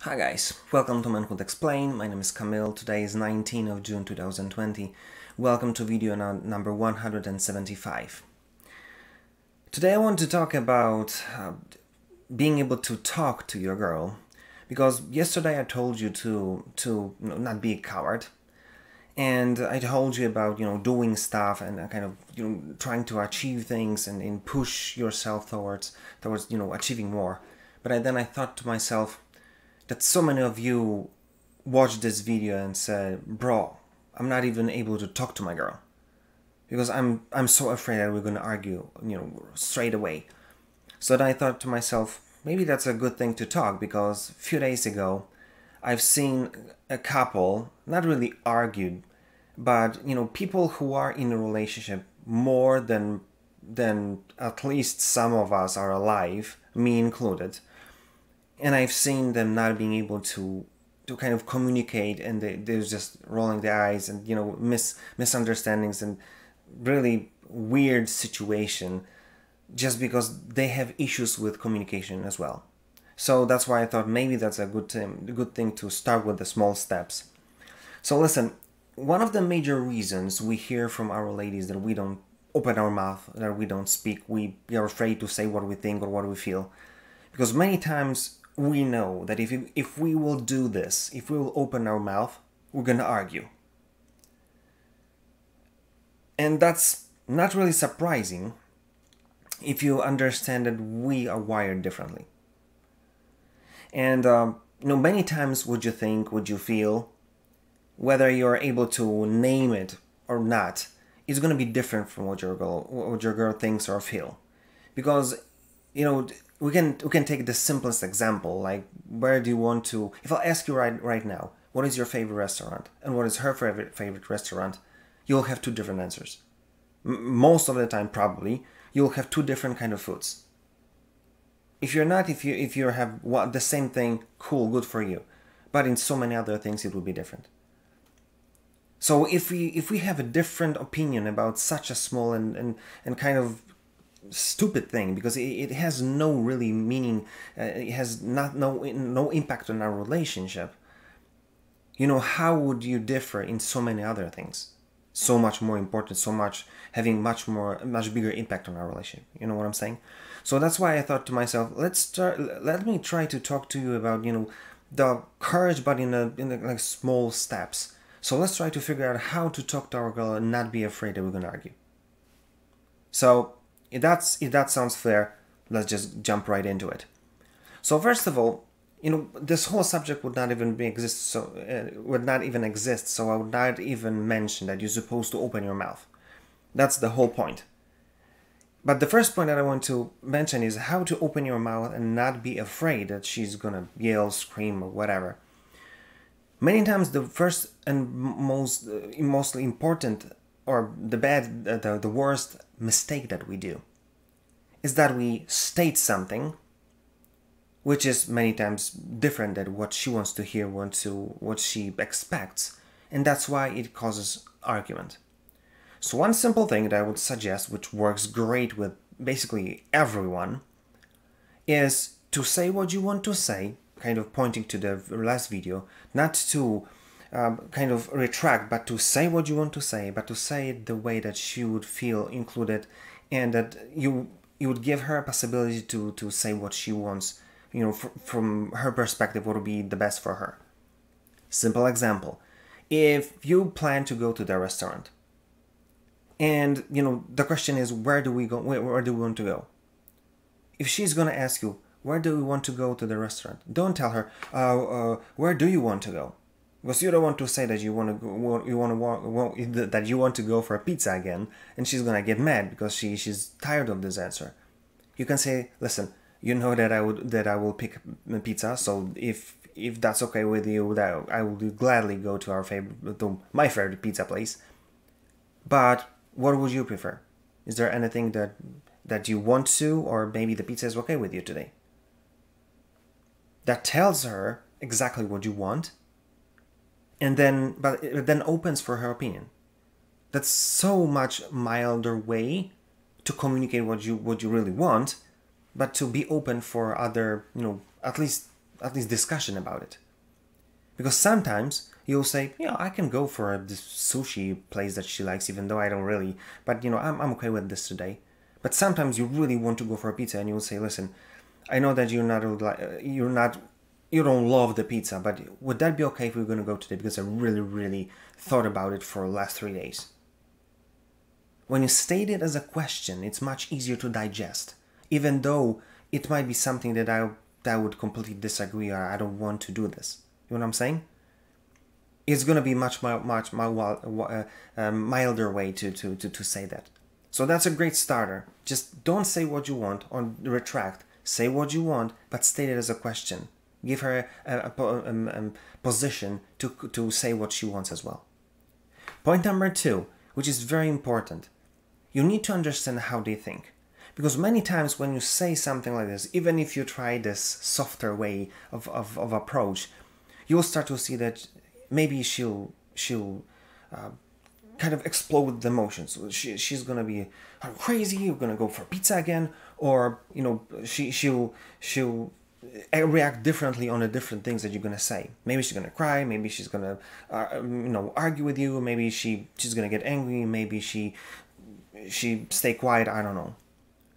Hi guys, welcome to Manhood Explained. My name is Camille. Today is 19th of June 2020. Welcome to video number 175. Today I want to talk about being able to talk to your girl, because yesterday I told you to not be a coward, and I told you about doing stuff and kind of trying to achieve things and push yourself towards achieving more. But then I thought to myself that so many of you watched this video and said, bro, I'm not even able to talk to my girl because I'm so afraid that we're going to argue straight away. So then I thought to myself, maybe that's a good thing to talk, because a few days ago I've seen a couple not really argued, but people who are in a relationship more than at least some of us are alive, me included. And I've seen them not being able to kind of communicate, and they're just rolling their eyes, and misunderstandings and really weird situation just because they have issues with communication as well. So that's why I thought maybe that's a good thing to start with the small steps. So listen, one of the major reasons we hear from our ladies that we don't open our mouth, that we don't speak, we are afraid to say what we think or what we feel, because many times we know that if we will do this, if we will open our mouth, we're going to argue. And that's not really surprising if you understand that we are wired differently. And many times what you think, what you feel, whether you're able to name it or not, is going to be different from what your girl thinks or feel. Because we can take the simplest example, like, where do you want to, if I'll ask you right now, what is your favorite restaurant and what is her favorite restaurant, you'll have two different answers. Most of the time, probably you'll have two different kind of foods. If you have the same thing, cool, good for you, but in so many other things it will be different. So if we have a different opinion about such a small and kind of stupid thing, because it has no really meaning, it has no impact on our relationship, how would you differ in so many other things, so much more important, having much bigger impact on our relationship? You know what I'm saying? So that's why I thought to myself, let me try to talk to you about the courage, but in like small steps. So let's try to figure out how to talk to our girl and not be afraid that we're gonna argue. So if that sounds fair, let's just jump right into it. So first of all, this whole subject would not even exist. So I would not even mention that you're supposed to open your mouth. That's the whole point. But the first point that I want to mention is how to open your mouth and not be afraid that she's gonna yell, scream, or whatever. Many times the first and mostly important, or the worst mistake that we do, is that we state something which is many times different than what she wants to hear, what she expects, and that's why it causes argument. So one simple thing that I would suggest, which works great with basically everyone, is to say what you want to say, kind of pointing to the last video, not to kind of retract, but to say what you want to say, but to say it the way that she would feel included, and that you would give her a possibility to say what she wants, from her perspective, what would be the best for her. Simple example: if you plan to go to the restaurant, and the question is, where do we go? Where do we want to go? If she's gonna ask you, where do we want to go to the restaurant, don't tell her, where do you want to go? Because you don't want to say that you want to go for a pizza again, and she's gonna get mad because she's tired of this answer. You can say, listen, that I will pick pizza, so if that's okay with you, that I will gladly go to my favorite pizza place. But what would you prefer? Is there anything that you want to, or maybe the pizza is okay with you today? That tells her exactly what you want, and but it then opens for her opinion. That's so much milder way to communicate what you really want, but to be open for other, at least at least discussion about it. Because sometimes you'll say, yeah, I can go for this sushi place that she likes, even though I don't really, but I'm okay with this today. But sometimes you really want to go for a pizza, and you'll say, listen, I know that you don't love the pizza, but would that be okay if we're going to go today? Because I really, really thought about it for the last 3 days. When you state it as a question, it's much easier to digest, even though it might be something that I would completely disagree, or I don't want to do this. You know what I'm saying? It's going to be much milder way to say that. So that's a great starter. Just don't say what you want or retract. Say what you want, but state it as a question. Give her a position to say what she wants as well. Point number 2, which is very important. You need to understand how they think. Because many times when you say something like this, even if you try this softer way of approach, you'll start to see that maybe she'll kind of explode with the emotions. She's gonna be crazy. You're gonna go for pizza again, or she'll react differently on the different things that you're gonna say. Maybe she's gonna cry. Maybe she's gonna argue with you. Maybe she's gonna get angry. Maybe she stay quiet. I don't know.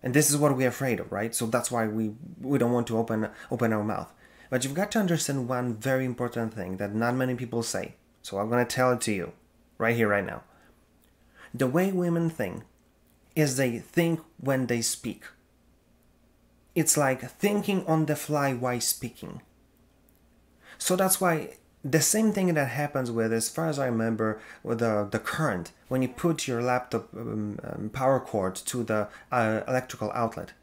And this is what we're afraid of, right? So that's why we don't want to open our mouth. But you've got to understand one very important thing that not many people say. So I'm going to tell it to you right here, right now. The way women think is they think when they speak. It's like thinking on the fly while speaking. So that's why the same thing that happens with, as far as I remember, with the current, when you put your laptop power cord to the electrical outlet,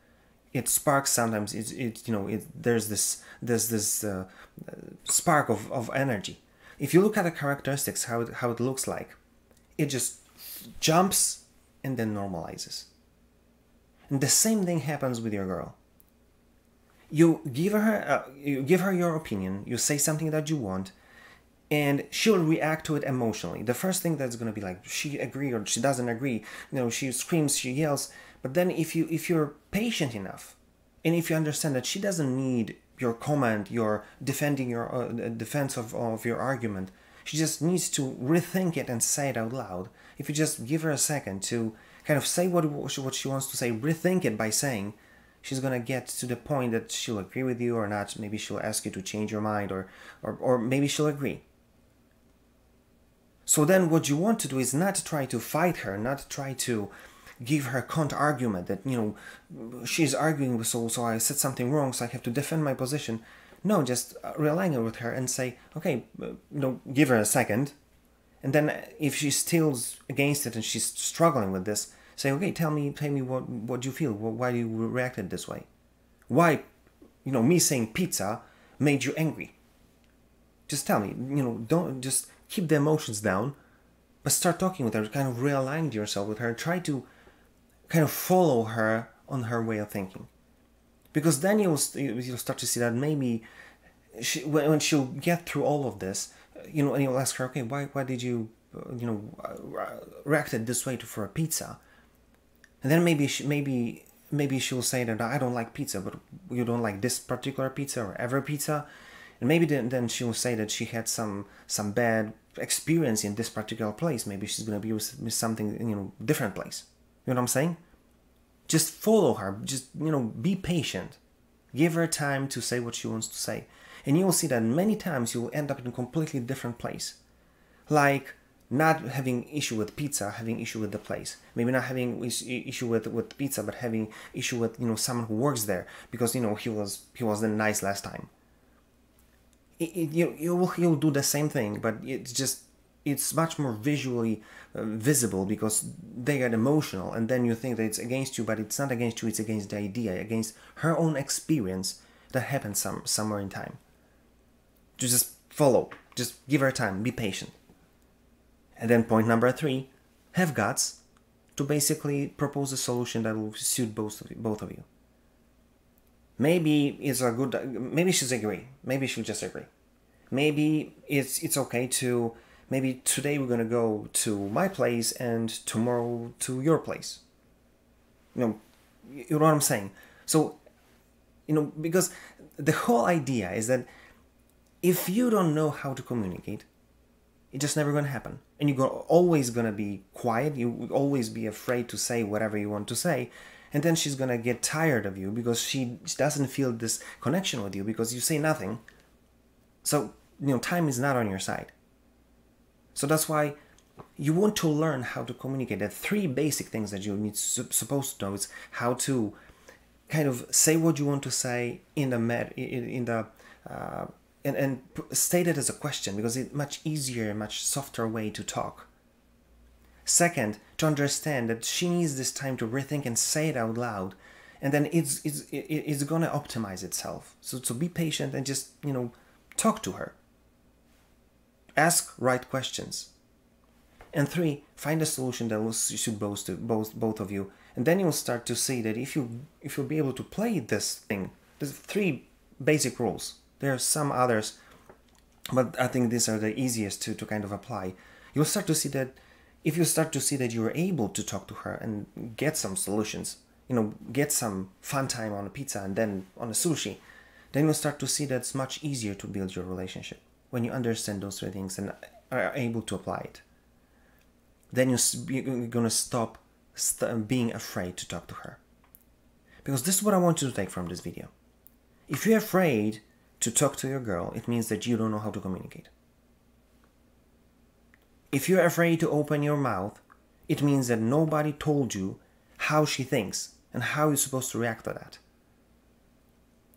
it sparks sometimes. There's this spark of energy. If you look at the characteristics, how it looks like, it just jumps and then normalizes. And the same thing happens with your girl. You give her your opinion. You say something that you want, and she'll react to it emotionally. The first thing that's going to be like, she agree or she doesn't agree. She screams, she yells. But then if you're patient enough, and if you understand that she doesn't need your comment, your defending your defense of your argument, she just needs to rethink it and say it out loud. If you just give her a second to kind of say what she wants to say, rethink it by saying, she's gonna get to the point that she'll agree with you or not. Maybe she'll ask you to change your mind, or maybe she'll agree. So then what you want to do is not try to fight her, not try to give her counter argument that, she's arguing, so I said something wrong, so I have to defend my position. No, just realign with her and say, okay, give her a second. And then if she's still against it and she's struggling with this, say, okay, tell me what you feel. Why you reacted this way? Why, me saying pizza made you angry? Just tell me, don't just keep the emotions down, but start talking with her, kind of realign yourself with her, try to kind of follow her on her way of thinking. Because then you'll start to see that maybe when she'll get through all of this, and you'll ask her, okay, why did you, reacted this way for a pizza? And then maybe she'll say that I don't like pizza, but you don't like this particular pizza or every pizza. And maybe then she'll say that she had some bad experience in this particular place. Maybe she's going to be with something, different place. You know what I'm saying? Just follow her. Just, be patient. Give her time to say what she wants to say. And you'll see that many times you'll end up in a completely different place. Like not having issue with pizza, having issue with the place. Maybe not having issue with pizza, but having issue with, someone who works there. Because, he wasn't nice last time. You'll do the same thing, but it's much more visually visible because they get emotional, and then you think that it's against you, but it's not against you, it's against the idea, against her own experience that happened somewhere in time. Just follow, just give her time, be patient. And then point number 3, have guts to basically propose a solution that will suit both of you. Maybe maybe she'll agree. Maybe she'll just agree. Maybe it's okay to, maybe today we're gonna go to my place and tomorrow to your place. You know what I'm saying? So Because the whole idea is that if you don't know how to communicate, it's just never going to happen. And you're always going to be quiet. You will always be afraid to say whatever you want to say. And then she's going to get tired of you because she doesn't feel this connection with you because you say nothing. So, time is not on your side. So that's why you want to learn how to communicate. There are three basic things that you need supposed to know. It's how to kind of say what you want to say and state it as a question, because it's much easier, much softer way to talk. Second, to understand that she needs this time to rethink and say it out loud, and then it's going to optimize itself. So be patient and just, talk to her. Ask right questions. And three, find a solution that will suit both of you. And then you'll start to see that if you'll be able to play this thing, there's three basic rules. There are some others, but I think these are the easiest to kind of apply. You'll start to see that if you start to see that you're able to talk to her and get some solutions, get some fun time on a pizza and then on a sushi, then you'll start to see that it's much easier to build your relationship when you understand those three things and are able to apply it. Then you're going to stop being afraid to talk to her. Because this is what I want you to take from this video. If you're afraid to talk to your girl, it means that you don't know how to communicate. If you're afraid to open your mouth, it means that nobody told you how she thinks and how you're supposed to react to that.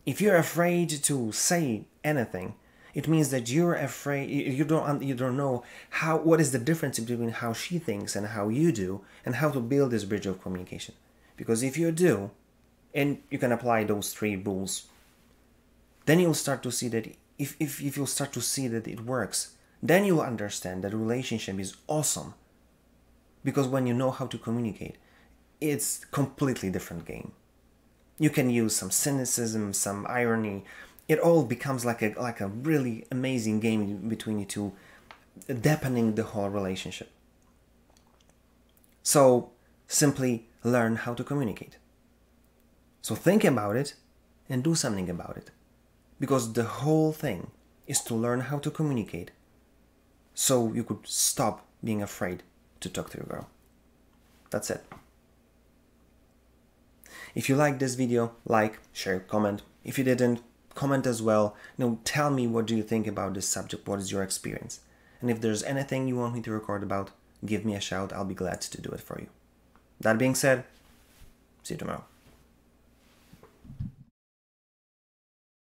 If you're afraid to say anything, it means that you're afraid, you don't know what is the difference between how she thinks and how you do, and how to build this bridge of communication. Because if you do, and you can apply those three rules, then you'll start to see that if you'll start to see that it works, then you'll understand that relationship is awesome. Because when you know how to communicate, it's completely different game. You can use some cynicism, some irony. It all becomes like a really amazing game between you two, deepening the whole relationship. So simply learn how to communicate. So think about it and do something about it. Because the whole thing is to learn how to communicate so you could stop being afraid to talk to your girl. That's it. If you liked this video, like, share, comment. If you didn't, comment as well. Tell me what do you think about this subject, what is your experience. And if there's anything you want me to record about, give me a shout, I'll be glad to do it for you. That being said, see you tomorrow.